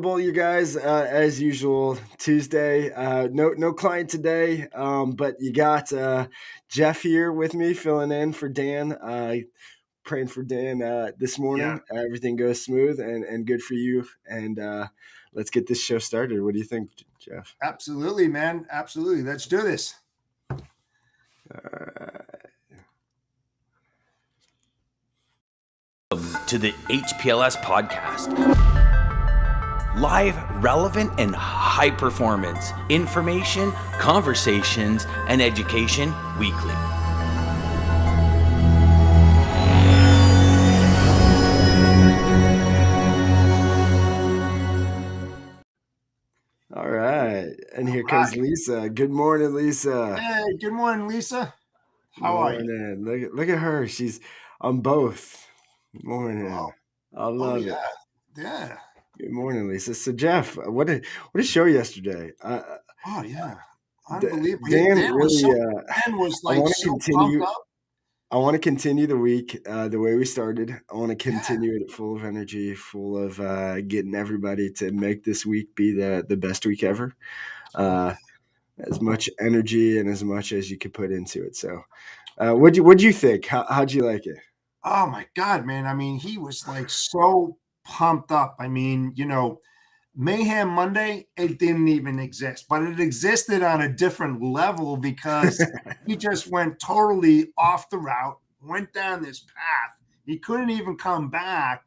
You guys, as usual, Tuesday. No client today, but you got Jeff here with me, filling in for Dan. Praying for Dan this Yeah, morning. Everything goes smooth and good for you. And let's get this show started. What do you think, Jeff? absolutely, man. Absolutely. Let's do this. Uh, To the HPLS podcast. Live, relevant, and high performance information, conversations, and education weekly. all right. And here All comes right. Lisa. Good morning, Lisa. Hey, good morning, Lisa. How are you? Morning. Look at her. She's on both. Oh, Morning. I oh love yeah, it. yeah. Good morning, Lisa. So, Jeff, what a show yesterday. Oh yeah. Unbelievable. Dan really. Dan was I like want to so pumped continue. up. I want to continue the week the way we started. I want to Yeah. continue it full of energy, full of getting everybody to make this week be the best week ever. Uh, as much energy and as much as you could put into it. So, what'd you think? How'd you like it? Oh my God, man. I mean, he was like so pumped up. I mean, Mayhem Monday, it didn't even exist, but it existed on a different level because he just went totally off the route, went down this path. He couldn't even come back.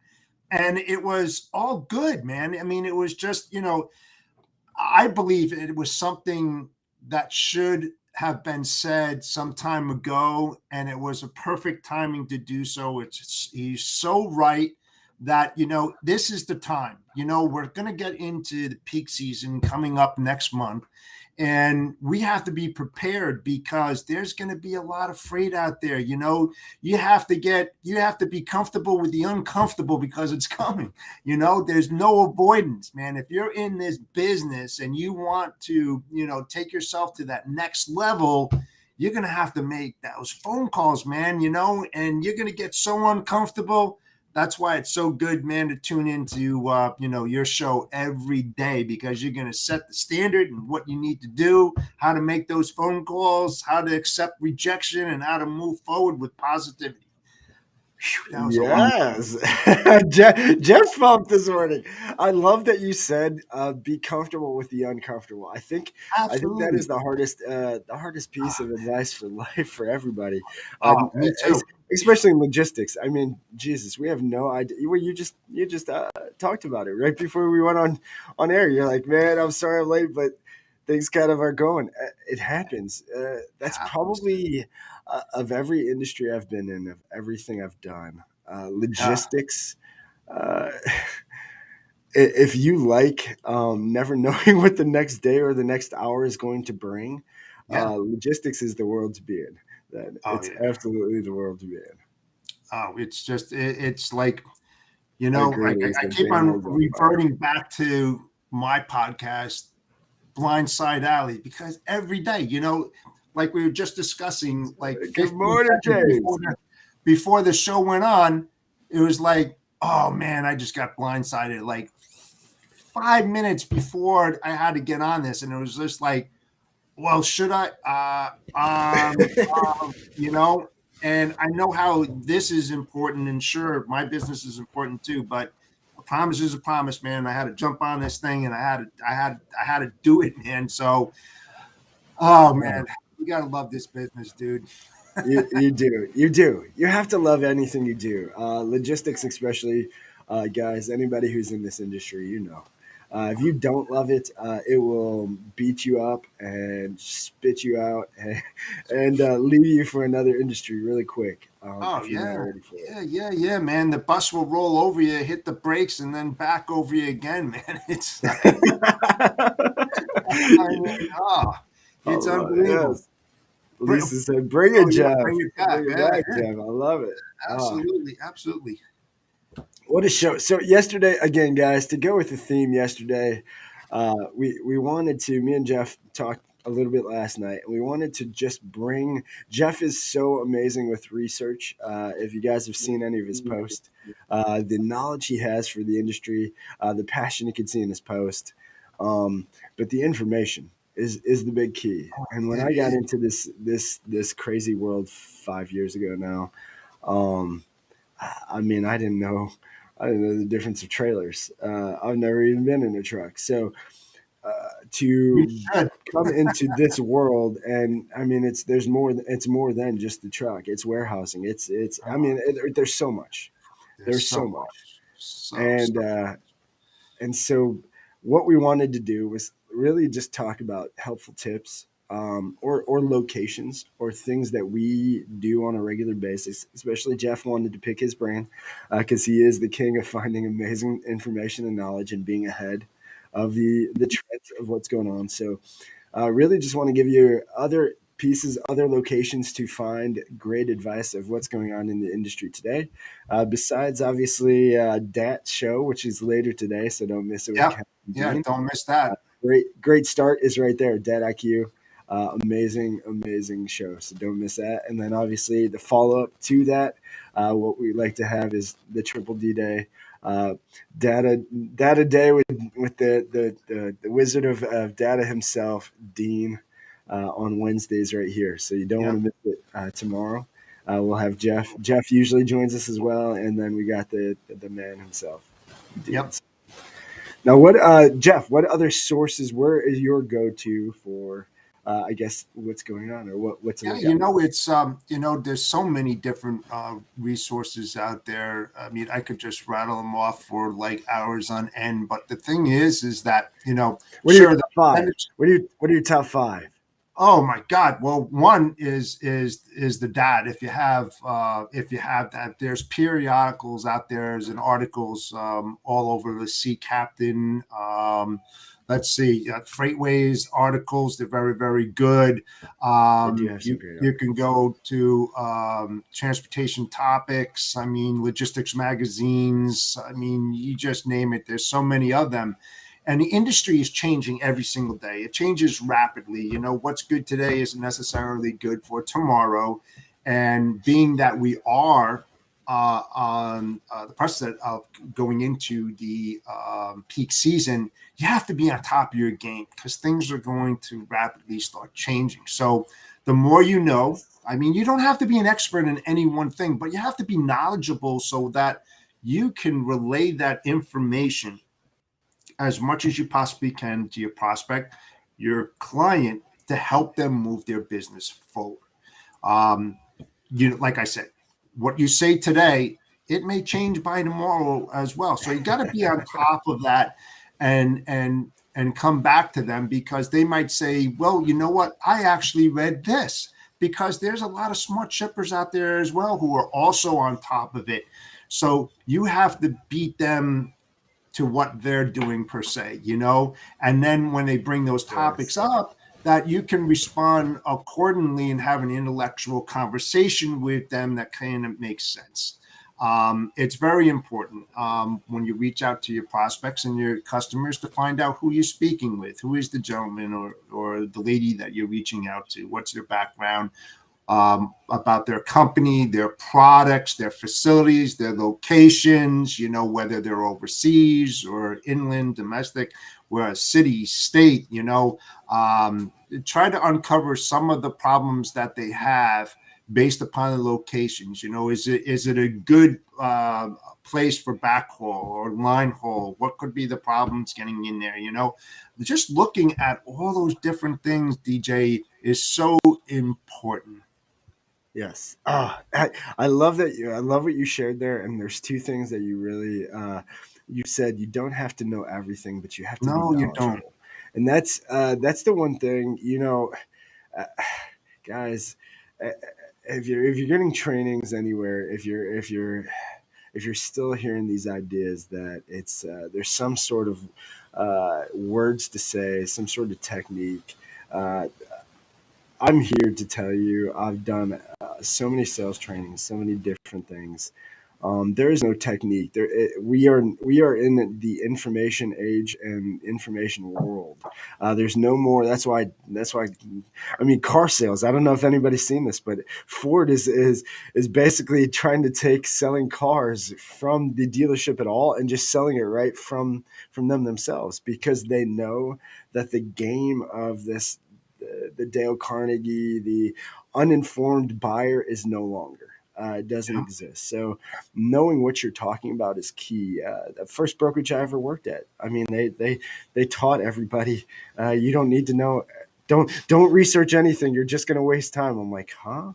And it was all good, man. I mean, it was just, I believe it was something that should have been said some time ago, and it was a perfect timing to do so. He's so right that this is the time. We're going to get into the peak season coming up next month, and we have to be prepared because there's going to be a lot of freight out there. You have to be comfortable with the uncomfortable because it's coming. There's no avoidance, man. If you're in this business and you want to, take yourself to that next level, you're going to have to make those phone calls, man, and you're going to get so uncomfortable. That's why it's so good, man, to tune into, your show every day, because you're going to set the standard and what you need to do, how to make those phone calls, how to accept rejection, and how to move forward with positivity. Whew, that was a long. Yes, Jeff pumped this morning. I love that you said be comfortable with the uncomfortable. I think that is Absolutely. the hardest piece of advice for life for everybody, Oh, me es- too. especially in logistics. I mean, Jesus, we have no idea. You just talked about it right before we went on air. You're like, man, I'm sorry I'm late, but things kind of are going. It happens. That's Happens. probably of every industry I've been in, of everything I've done, Yeah. logistics. Uh, if you like never knowing what the next day or the next hour is going to bring, Yeah. logistics is the world to be in. Then Oh, it's yeah. absolutely the world to be in. Oh, it's just, it's like, Agreed, like I Lisa. keep Dan on was on fire. reverting back to my podcast, Blindside Alley, because every day, like we were just discussing, like Good 15 morning, seconds James. before the show went on, it was like, oh man, I just got blindsided. Like 5 minutes before I had to get on this, and it was just like, well, should I? You know, and I know how this is important, and sure, my business is important too. But a promise is a promise, man. I had to jump on this thing, and I had to do it, man. So, oh man, you gotta love this business, dude. You do. You have to love anything you do. Logistics, especially, guys. Anybody who's in this industry, if you don't love it, it will beat you up and spit you out and leave you for another industry really quick Oh if you're not yeah, ready for it. yeah, man. The bus will roll over you, hit the brakes, and then back over you again, man. It's I mean, it's All right, unbelievable. yes. Lisa said, "Bring Oh it, yeah, Jeff. bring it back. Bring it Yeah, back, yeah, Jeff. I love it." Ah, absolutely, absolutely. what a show! So yesterday, again, guys, to go with the theme yesterday, we wanted to. Me and Jeff a little bit last night, and we wanted to just bring. Jeff is so amazing with research. If you guys have seen any of his posts, the knowledge he has for the industry, the passion you can see in his post, but the information is the big key. And when It I got is. into this crazy world 5 years ago now, um, I mean, I didn't know the difference of trailers. I've never even been in a truck, so You to should. come into this world, and I mean, it's more than just the truck. It's warehousing. It's I Oh, mean, there's so much. there's There's so so much, much. So and so what we wanted to do was really just talk about helpful tips, or locations or things that we do on a regular basis. Especially Jeff wanted to pick his brain because he is the king of finding amazing information and knowledge and being ahead of the trends of what's going on. So really just want to give you other pieces, other locations to find great advice of what's going on in the industry today. Besides, obviously, Dat show, which is later today, so don't miss it with yep. Ken and Yeah, Dean. don't miss that. Great start is right there. Dat IQ, amazing show. So don't miss that. And then obviously the follow up to that, what we like to have is the Triple D Day. Uh, data day with the wizard of data himself, Dean, on Wednesdays right here. So you don't want Yep. to miss it tomorrow. We'll have Jeff. Jeff usually joins us as well, and then we got the man himself, Dean. Yep. Now, what Jeff? What other sources? Where is your go-to for? I guess what's going on, or what's to Yeah, look out. it's there's so many different resources out there. I mean, I could just rattle them off for like hours on end. But the thing is that What are your sure, the top five? percentage. What are your top five? Oh my God! Well, one is the dad. If you have that, there's periodicals out there and articles all over the Sea Captain. Let's see, Freightways articles. They're very good. They do have some You can periodicals. go to transportation topics. I mean, logistics magazines. I mean, you just name it. There's so many of them. And the industry is changing every single day. It changes rapidly. What's good today isn't necessarily good for tomorrow. And being that we are on the precedent of going into the peak season, you have to be on top of your game because things are going to rapidly start changing. So the more you know, I mean, you don't have to be an expert in any one thing, but you have to be knowledgeable so that you can relay that information as much as you possibly can to your prospect, your client, to help them move their business forward. Um, like I said, what you say today, it may change by tomorrow as well. So you got to be on top of that and come back to them because they might say, well, you know what? I actually read this because there's a lot of smart shippers out there as well who are also on top of it. So you have to beat them to what they're doing per se, and then when they bring those topics Yes. up, that you can respond accordingly and have an intellectual conversation with them that kind of makes sense. It's very important when you reach out to your prospects and your customers to find out who you're speaking with, who is the gentleman or the lady that you're reaching out to, what's their background, about their company, their products, their facilities, their locations, whether they're overseas or inland, domestic, where a city, state, try to uncover some of the problems that they have based upon the locations. Is it a good place for backhaul or line haul? What could be the problems getting in there? Just looking at all those different things, DJ, is so important. Yes. I love that I love what you shared there. And there's two things that you really you said. You don't have to know everything, but you have to be No, you don't. knowledgeable. And that's the one thing, uh, guys. uh, if you're getting trainings anywhere, if you're still hearing these ideas that it's there's some sort of words to say, some sort of technique. Uh, I'm here to tell you, I've done so many sales trainings, so many different things. There is no technique. We are in the information age and information world. There's no more. That's why. I mean, car sales. I don't know if anybody's seen this, but Ford is basically trying to take selling cars from the dealership at all and just selling it right from them themselves, because they know that the game of this, the Dale Carnegie, the uninformed buyer, is no longer. It doesn't exist. So knowing what you're talking about is key. The first brokerage I ever worked at, I mean, they taught everybody, you don't need to know, don't research anything. You're just going to waste time. I'm like, huh?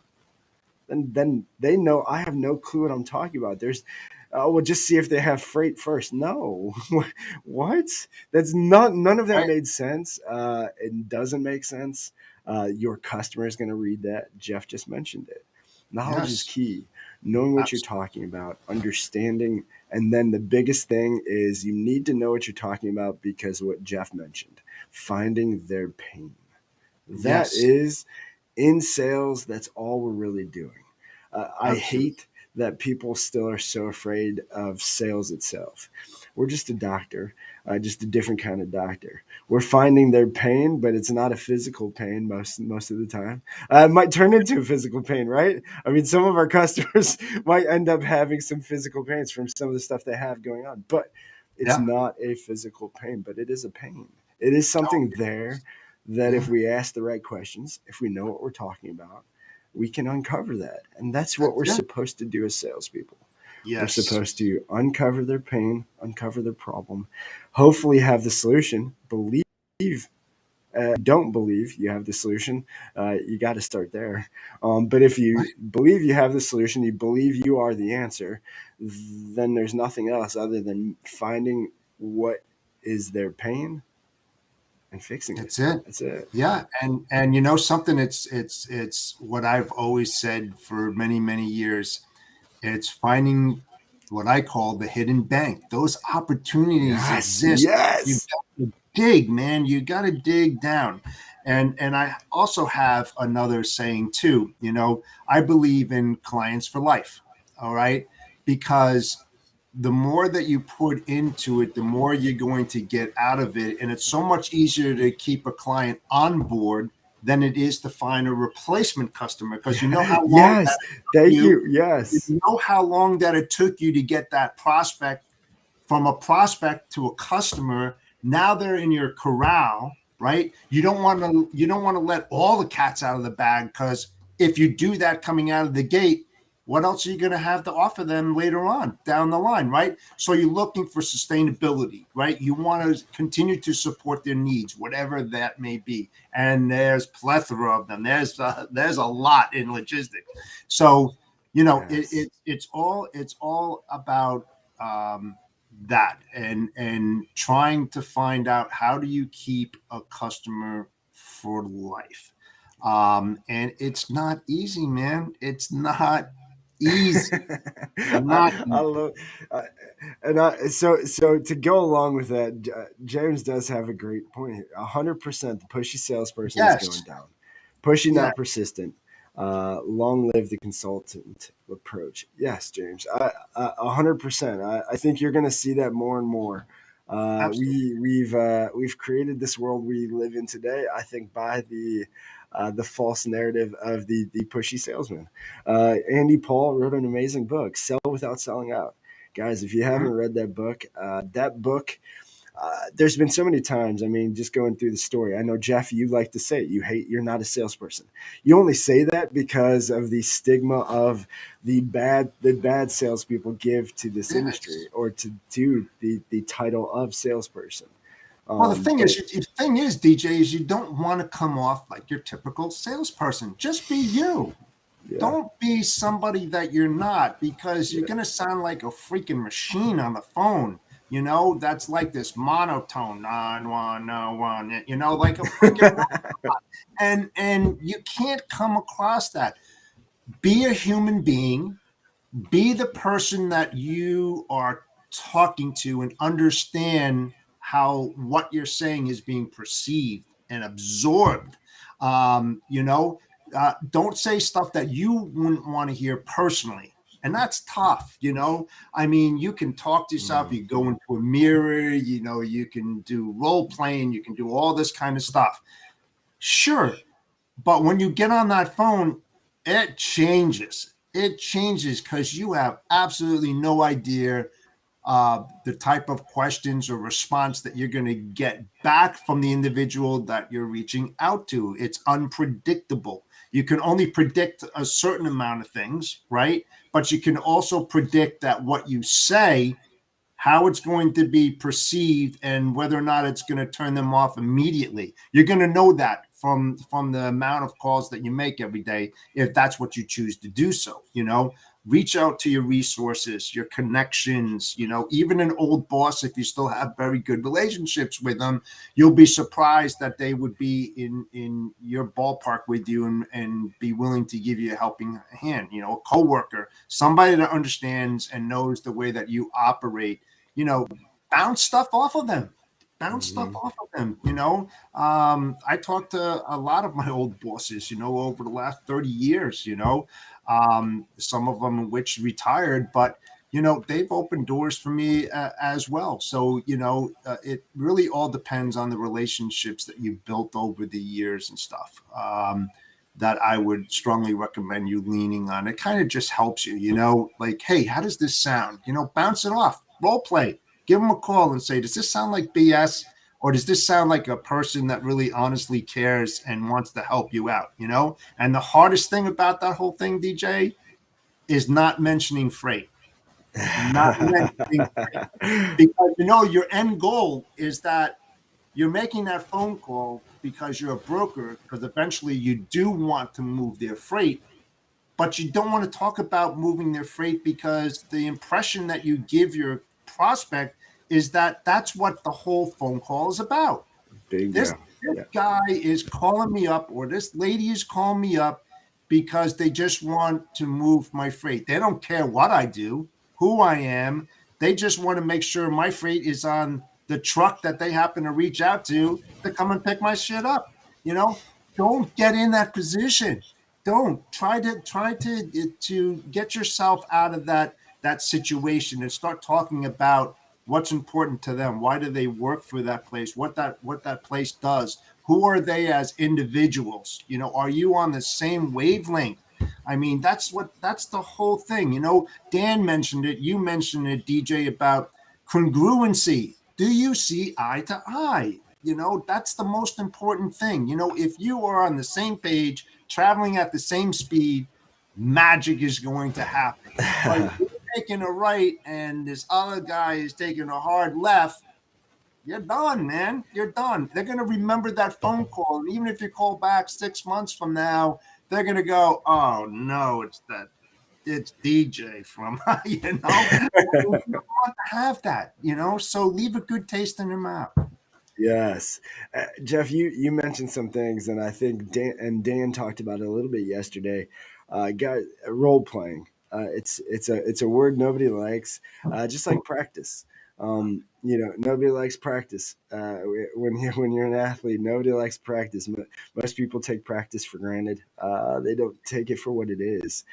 Then they know I have no clue what I'm talking about. There's, well, just see if they have freight first. No, what? That's not. None of that Right. made sense. It doesn't make sense. Your customer is going to read that. Jeff just mentioned it. Knowledge is Yes. key. Knowing what you're Absolutely. talking about, understanding, and then the biggest thing is you need to know what you're talking about, because what Jeff mentioned, finding their pain. That Yes. is, in sales, that's all we're really doing. I Absolutely. hate that people still are so afraid of sales itself. We're just a doctor, just a different kind of doctor. We're finding their pain, but it's not a physical pain most of the time. It might turn into a physical pain, right? I mean, some of our customers might end up having some physical pains from some of the stuff they have going on, but it's Yeah. not a physical pain, but it is a pain. It is Oh, something there that if yeah. we ask the right questions, if we know what we're talking about, we can uncover that. And that's what That's we're it. supposed to do as salespeople. We're Yes. supposed to uncover their pain, uncover their problem, hopefully have the solution. Believe, don't believe you have the solution, you got to start there. But if you Right. believe you have the solution, you believe you are the answer, then there's nothing else other than finding what is their pain and fixing it. That's it. That's it. Yeah. And you know something, it's what I've always said for many, many years. It's finding what I call the hidden bank. Those opportunities Yes, exist. You yes. got to dig, man. You got to dig down. And I also have another saying too. You know, I believe in clients for life. All right, because the more that you put into it, the more you're going to get out of it. And it's so much easier to keep a client on board than it is to find a replacement customer, because you know how long that Yes. took Thank you. you. You Yes. know how long that it took you to get that prospect from a prospect to a customer. Now they're in your corral, right? You don't want to let all the cats out of the bag, because if you do that coming out of the gate, what else are you going to have to offer them later on down the line, right? So you're looking for sustainability, right? You want to continue to support their needs, whatever that may be. And there's plethora of them. There's a lot in logistics. So Yes. it's all about that, and trying to find out how do you keep a customer for life. And it's not easy, man. It's not easy. Not I easy. love, uh, and so to go along with that, James does have a great point here. 100%, the pushy salesperson is going Yes. down. Pushy, Yeah. not persistent. Long live the consultant approach. Yes, James, 100%. I think you're going to see that more and more. Absolutely. We've created this world we live in today, I think, by the false narrative of the pushy salesman. Andy Paul wrote an amazing book, Sell Without Selling Out. Guys, if you haven't Mhm. read that book, there's been so many times. I mean, just going through the story, I know, Jeff, you like to say it. You're not a salesperson. You only say that because of the stigma of the bad salespeople give to this industry, Yes. or to the title of salesperson. Well, the thing is, But the thing is, DJ, is you don't want to come off like your typical salesperson. Just be you. yeah, Don't be somebody that you're not, because you're yeah. going to sound like a freaking machine on the phone. That's like this monotone, 911, like a freaking and you can't come across that. Be a human being, be the person that you are talking to, and understand how what you're saying is being perceived and absorbed. Don't say stuff that you wouldn't want to hear personally. And that's tough, you know. I mean, you can talk to yourself, you go into a mirror, you know, you can do role playing, you can do all this kind of stuff. Sure. But when you get on that phone, it changes. It changes because you have absolutely no idea the type of questions or response that you're going to get back from the individual that you're reaching out to. It's unpredictable. You can only predict a certain amount of things, right? But you can also predict that what you say, how it's going to be perceived, and whether or not it's going to turn them off immediately. You're going to know that from the amount of calls that you make every day, if that's what you choose to do. So, you know, reach out to your resources, your connections, you know, even an old boss, if you still have very good relationships with them, you'll be surprised that they would be in your ballpark with you and be willing to give you a helping hand. You know, a coworker, somebody that understands and knows the way that you operate, you know, bounce stuff off of them. Bounce stuff off of them, you know. I talked to a lot of my old bosses, you know, over the last 30 years, you know, some of them which retired, but, you know, they've opened doors for me as well. So, you know, it really all depends on the relationships that you've built over the years and stuff. That I would strongly recommend you leaning on. It kind of just helps you, you know, like, hey, how does this sound? You know, bounce it off, role play, give them a call and say, does this sound like BS? Or does this sound like a person that really honestly cares and wants to help you out, you know? And the hardest thing about that whole thing, DJ, is not mentioning freight. Not mentioning freight. Because, you know, your end goal is that you're making that phone call because you're a broker, because eventually you do want to move their freight, but you don't want to talk about moving their freight because the impression that you give your prospect is that that's what the whole phone call is about. This, Bingo. this Yeah. guy is calling me up, or this lady is calling me up because they just want to move my freight. They don't care what I do, who I am. They just want to make sure my freight is on the truck that they happen to reach out to come and pick my shit up. You know, don't get in that position. Don't try to get yourself out of that situation and start talking about what's important to them. Why do they work for that place? What that place does? Who are they as individuals? You know, are you on the same wavelength? I mean, that's the whole thing. You know, Dan mentioned it, you mentioned it, DJ, about congruency. Do you see eye to eye? You know, that's the most important thing. You know, if you are on the same page, traveling at the same speed, magic is going to happen. But if you're taking a right and this other guy is taking a hard left, you're done, man. You're done. They're going to remember that phone call. And even if you call back 6 months from now, they're going to go, oh, no, it's DJ from, you know, you don't want to have that, you know, so leave a good taste in your mouth. Yes, Jeff, you mentioned some things, and I think Dan talked about it a little bit yesterday. Guys, role playing. It's a word nobody likes. Just like practice. You know, nobody likes practice. When you're an athlete, nobody likes practice. Most people take practice for granted. They don't take it for what it is.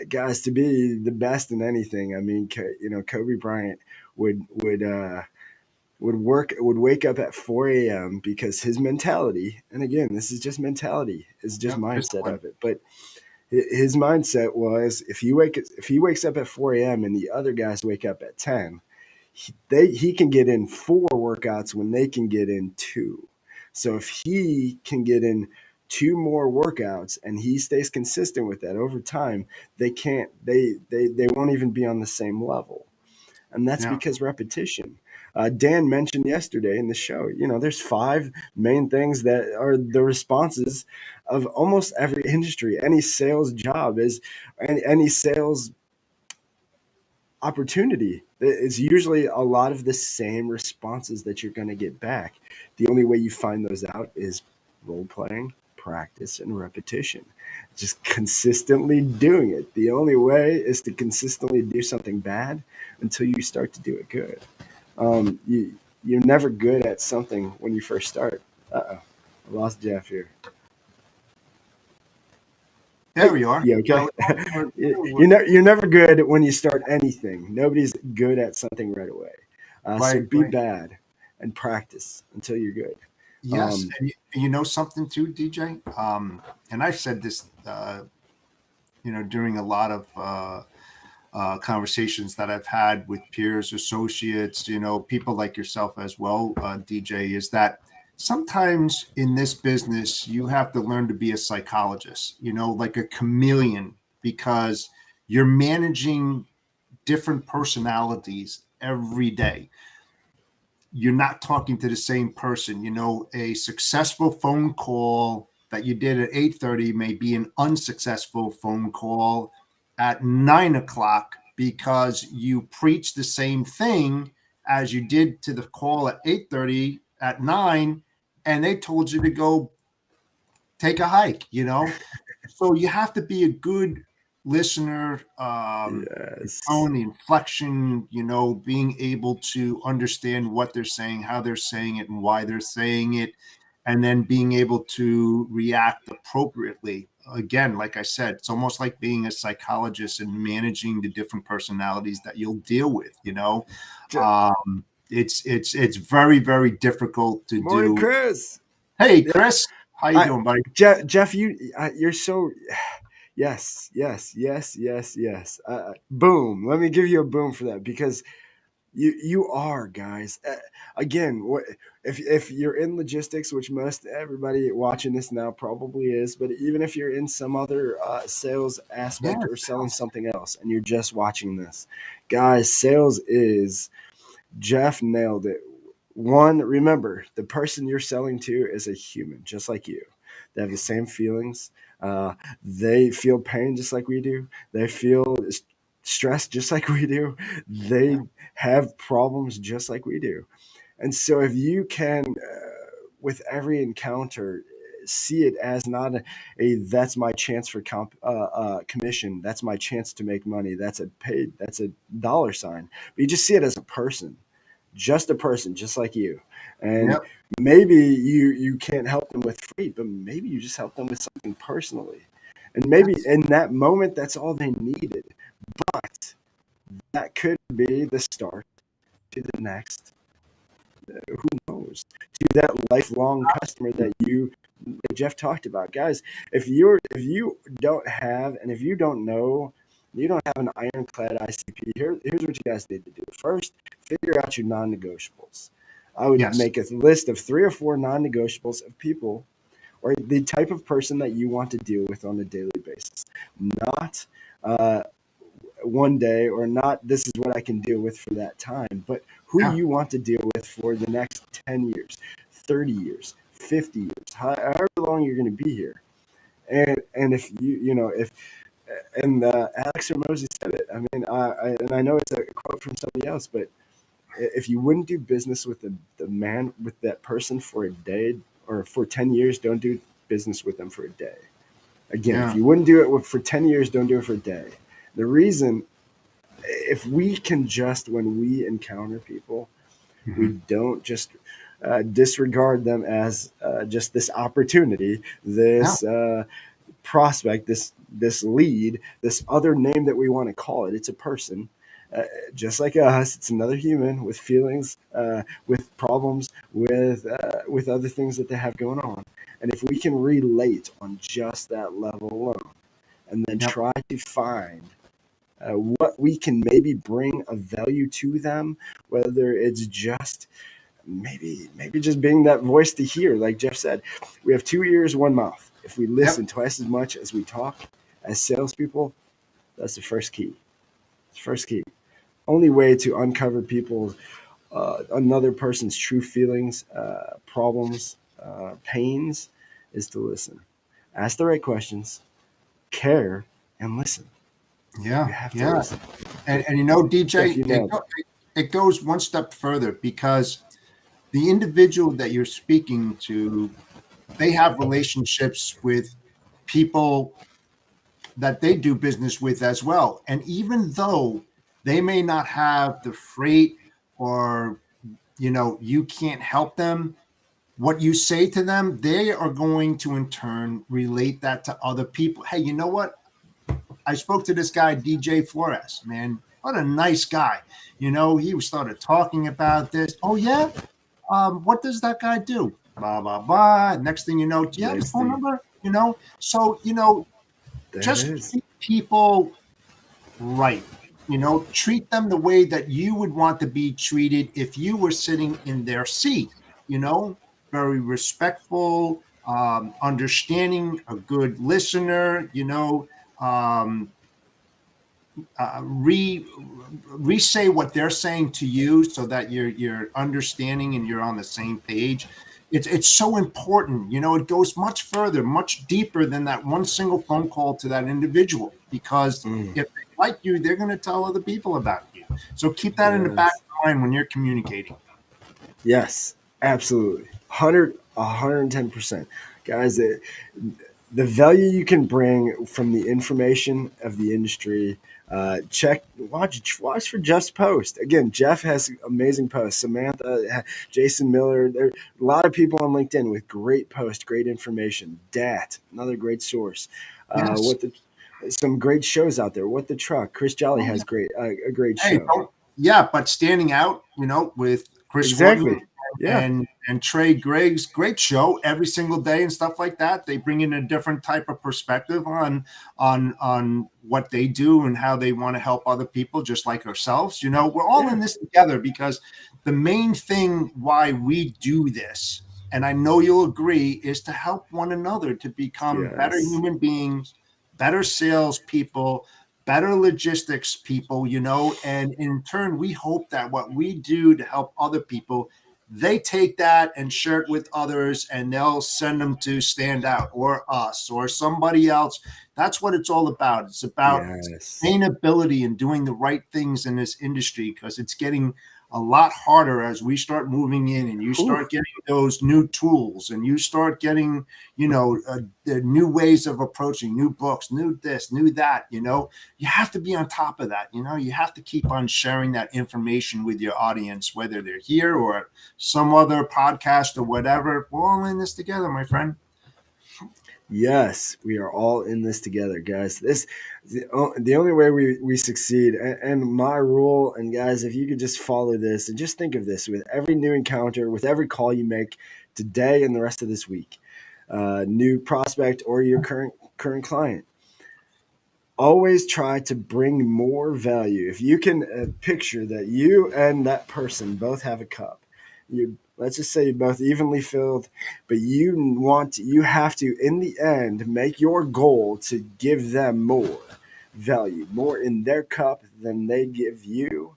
Guys, to be the best in anything. I mean, you know, Kobe Bryant would wake up at 4 a.m. because his mentality, and again, this is just mentality, is just Yep, mindset discipline. of it. But his mindset was if he wakes up at 4 a.m. and the other guys wake up at 10, he can get in 4 workouts when they can get in 2. So if he can get in 2 more workouts and he stays consistent with that over time, they won't even be on the same level. And that's Yeah. because repetition. Dan mentioned yesterday in the show, you know, there's 5 main things that are the responses of almost every industry. Any sales job is, any sales opportunity is usually a lot of the same responses that you're going to get back. The only way you find those out is role playing, practice, and repetition. Just consistently doing it. The only way is to consistently do something bad until you start to do it good. You're never good at something when you first start. I lost Jeff here. There we are. You okay? You're never good when you start anything. Nobody's good at something right away. So Right, be right. bad and practice until you're good. Yes, and you know something too, DJ. And I've said this, during a lot of conversations that I've had with peers, associates, people like yourself as well, DJ, is that sometimes in this business, you have to learn to be a psychologist, like a chameleon, because you're managing different personalities every day. You're not talking to the same person. A successful phone call that you did at 8:30 may be an unsuccessful phone call at 9 o'clock, because you preach the same thing as you did to the call at 8:30 at 9, and they told you to go take a hike. So you have to be a good listener, the Yes. tone, the inflection, being able to understand what they're saying, how they're saying it, and why they're saying it, and then being able to react appropriately. Again, like I said, it's almost like being a psychologist and managing the different personalities that you'll deal with. It's very, very difficult to Morning, do. Chris. Hey, Yeah, Chris, how you doing, buddy? Jeff, you're so. Yes, yes, yes, yes, yes. Boom. Let me give you a boom for that, because you are, guys. Again, if you're in logistics, which most everybody watching this now probably is, but even if you're in some other sales aspect Yeah, or selling something else, and you're just watching this, guys, sales is. Jeff nailed it. One, remember, the person you're selling to is a human, just like you. They have the same feelings. Uh, they feel pain just like we do. They feel stress just like we do. They have problems just like we do. And so, if you can, with every encounter, see it as not a that's my chance for commission. That's my chance to make money. That's a paid. That's a dollar sign. But you just see it as a person just like you, and yep, maybe you can't help them with freight, but maybe you just help them with something personally, and maybe yes, in that moment that's all they needed, but that could be the start to the next, who knows, to that lifelong customer that Jeff talked about. Guys, if you don't have, and if you don't know, you don't have an ironclad ICP. Here's what you guys need to do. First, figure out your non-negotiables. I would yes. make a list of 3 or 4 non-negotiables of people or the type of person that you want to deal with on a daily basis. Not uh, one day, or not this is what I can deal with for that time, but who Yeah. you want to deal with for the next 10 years, 30 years, 50 years, however long you're going to be here. And if if and Alex Hormozy said it. I mean, and I know it's a quote from somebody else, but if you wouldn't do business with the man, with that person for a day or for 10 years, don't do business with them for a day. Again, if Yeah. you wouldn't do it for 10 years, don't do it for a day. The reason, if we can just, when we encounter people, we Mhm. don't just disregard them as just this opportunity, Yeah. this prospect, this lead, this other name that we want to call it. It's a person, just like us. It's another human with feelings, with problems, with other things that they have going on. And if we can relate on just that level alone, and then Yep. try to find what we can maybe bring of value to them, whether it's just maybe just being that voice to hear, like Jeff said, we have 2 ears, one mouth. If we listen Yep. twice as much as we talk as salespeople, that's the first key. It's the first key. Only way to uncover people's another person's true feelings, problems, pains, is to listen. Ask the right questions, care, and listen. You Yeah. have to Yeah. listen. And Jeff, DJ, you nailed it. it goes one step further, because the individual that you're speaking to, they have relationships with people that they do business with as well. And even though they may not have the freight, or you can't help them, what you say to them, they are going to in turn relate that to other people. Hey, you know what? I spoke to this guy, DJ Flores, man. What a nice guy. He started talking about this. Oh, yeah? What does that guy do? Blah, blah, blah. Next thing you know, do you have his Next phone thing, number? So, there it just is. treat people right. Treat them the way that you would want to be treated if you were sitting in their seat. Very respectful, understanding, a good listener. Um, re-say what they're saying to you so that you're understanding and you're on the same page. It's so important. It goes much further, much deeper than that one single phone call to that individual, because Mm, if they like you, they're going to tell other people about you. So keep that in the back yes. of the mind when you're communicating. Yes, absolutely. 110%. Guys, the value you can bring from the information of the industry. Watch for Jeff's post. Again, Jeff has amazing posts. Samantha, Jason Miller, there are a lot of people on LinkedIn with great posts, great information. Dat, another great source. Yes. Some great shows out there. What the Truck? Chris Jolly Oh, has a great hey, show. yeah, but standing out, with Chris Horton Exactly. Yeah. and Trey Gregg's great show every single day and stuff like that. They bring in a different type of perspective on what they do and how they want to help other people, just like ourselves. We're all Yeah. in this together, because the main thing why we do this, and I know you'll agree, is to help one another to become better Yes. human beings, better salespeople, better logistics people, and in turn, we hope that what we do to help other people, they take that and share it with others, and they'll send them to Stand Out or us or somebody else. That's what it's all about. It's about Yes. sustainability and doing the right things in this industry, because it's getting a lot harder as we start moving in and you Whew. start getting those new tools and you start getting, the new ways of approaching, new books, new this, new that. You have to be on top of that. You have to keep on sharing that information with your audience, whether they're here or some other podcast or whatever. We're all in this together, my friend. Yes, we are all in this together, guys. The only way we succeed. And my rule, and guys, if you could just follow this and just think of this with every new encounter, with every call you make today and the rest of this week, new prospect or your current client, always try to bring more value. If you can picture that you and that person both have a cup, you let's just say you're both evenly filled, but you have to in the end make your goal to give them more value, more in their cup than they give you.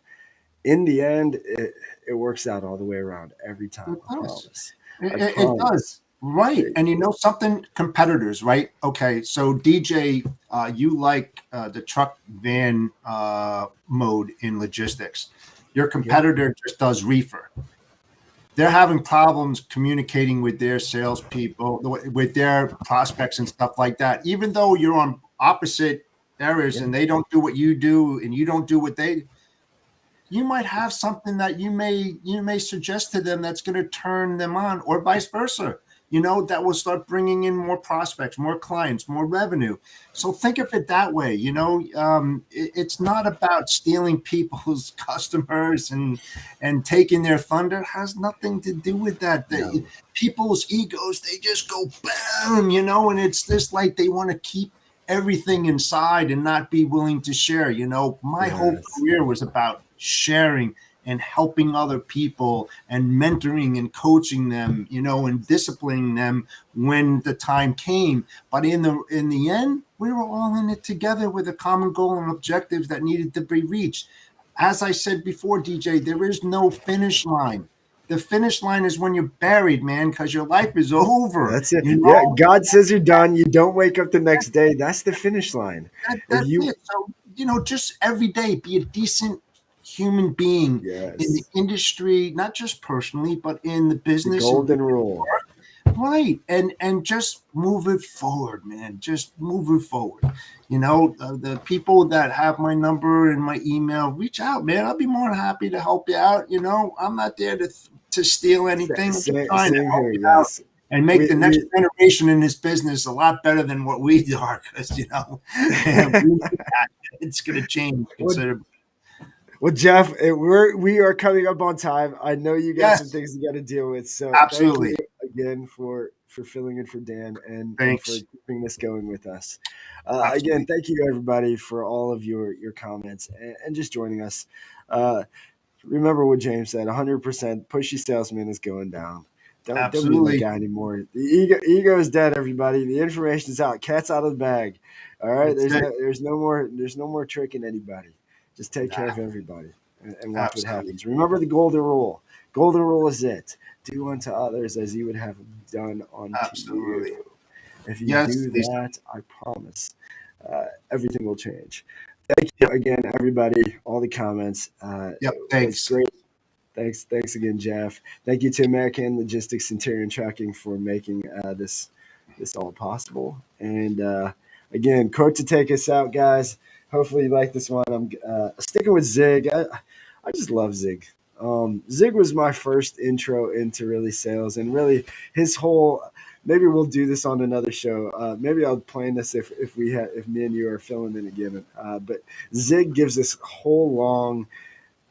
In the end, it works out all the way around every time. It I does. promise. I It does. promise. Right. It- And something, competitors, right? Okay. So DJ, you like the truck van mode in logistics. Your yeah. competitor just does reefer. They're having problems communicating with their salespeople, with their prospects and stuff like that. Even though you're on opposite areas Yeah. and they don't do what you do and you don't do what they, you might have something that you may suggest to them that's going to turn them on, or vice versa. That will start bringing in more prospects, more clients, more revenue. So think of it that way. It's not about stealing people's customers and taking their thunder. It has nothing to do with that. No. People's egos, they just go boom, and it's just like they want to keep everything inside and not be willing to share. My whole Yes. career was about sharing and helping other people and mentoring and coaching them, and disciplining them when the time came. But in the end, we were all in it together with a common goal and objectives that needed to be reached. As I said before, DJ, there is no finish line. The finish line is when you're buried, man, because your life is over. That's it. Yeah, God says you're done. You don't wake up the next day. That's the finish line. If That's you, it. So, just every day be a decent human being in the yes, industry, not just personally, but in the the business and golden rule. right. And just move it forward, man. Just move it forward. The people that have my number and my email, reach out, man. I'll be more than happy to help you out. I'm not there to to steal anything. We're just trying to Same help here, you out yes. and make the next generation in this business a lot better than what we are, because it's going to change considerably. Well, Jeff, we are coming up on time. I know you got some Yes, things you got to deal with. So thank you absolutely. again for filling in for Dan and for Thanks. keeping this going with us. Absolutely. Again, thank you everybody for all of your comments and just joining us. Remember what James said: 100% pushy salesman is going down. Don't be that Absolutely. guy anymore. The ego is dead. Everybody, the information is out. Cat's out of the bag. All right, That's it. there's no more tricking anybody. Just take care of everybody and watch what Absolutely. happens. Remember the golden rule. Golden rule is it: do unto others as you would have them done unto Absolutely. you. If you Yes, do that, I promise everything will change. Thank you again, everybody. All the comments. Yep. It was Thanks. great. Thanks again, Jeff. Thank you to American Logistics Centurion Trucking for making this all possible. And again, quote to take us out, guys. Hopefully you like this one. I'm sticking with Zig. I just love Zig. Zig was my first intro into really sales, and really his whole. Maybe we'll do this on another show. Maybe I'll plan this if me and you are filling in again. But Zig gives this whole long,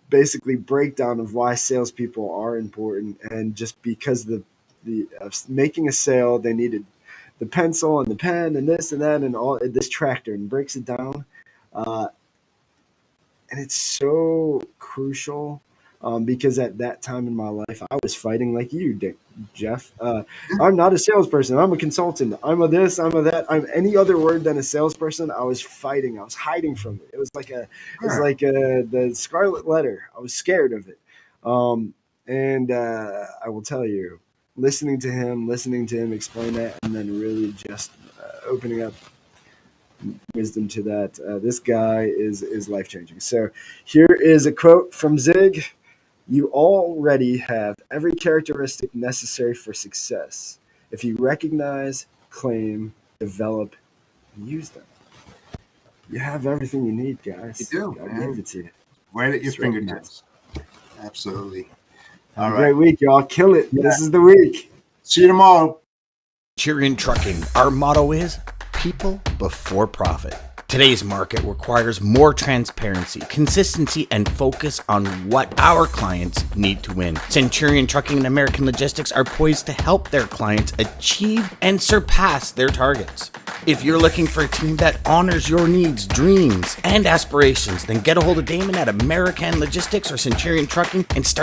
basically breakdown of why salespeople are important, and just because the making a sale, they needed the pencil and the pen and this and that and all this tractor, and breaks it down, uh, and it's so crucial because at that time in my life, I was fighting like you, Jeff. I'm not a salesperson. I'm a consultant. I'm a this. I'm a that. I'm any other word than a salesperson. I was fighting. I was hiding from it. It was like the Scarlet Letter. I was scared of it. And I will tell you, listening to him explain that, and then really just opening up wisdom to that. This guy is life changing. So here is a quote from Zig. You already have every characteristic necessary for success if you recognize, claim, develop, and use them. You have everything you need, guys. You do, God man. gave it to you. Right at your It's really fingertips. Absolutely. Have a great week, y'all. Kill it. Yeah. This is the week. See you tomorrow. Centurion Trucking, our motto is people before profit. Today's market requires more transparency, consistency, and focus on what our clients need to win. Centurion Trucking and American Logistics are poised to help their clients achieve and surpass their targets. If you're looking for a team that honors your needs, dreams, and aspirations, then get a hold of Daman at American Logistics or Centurion Trucking and start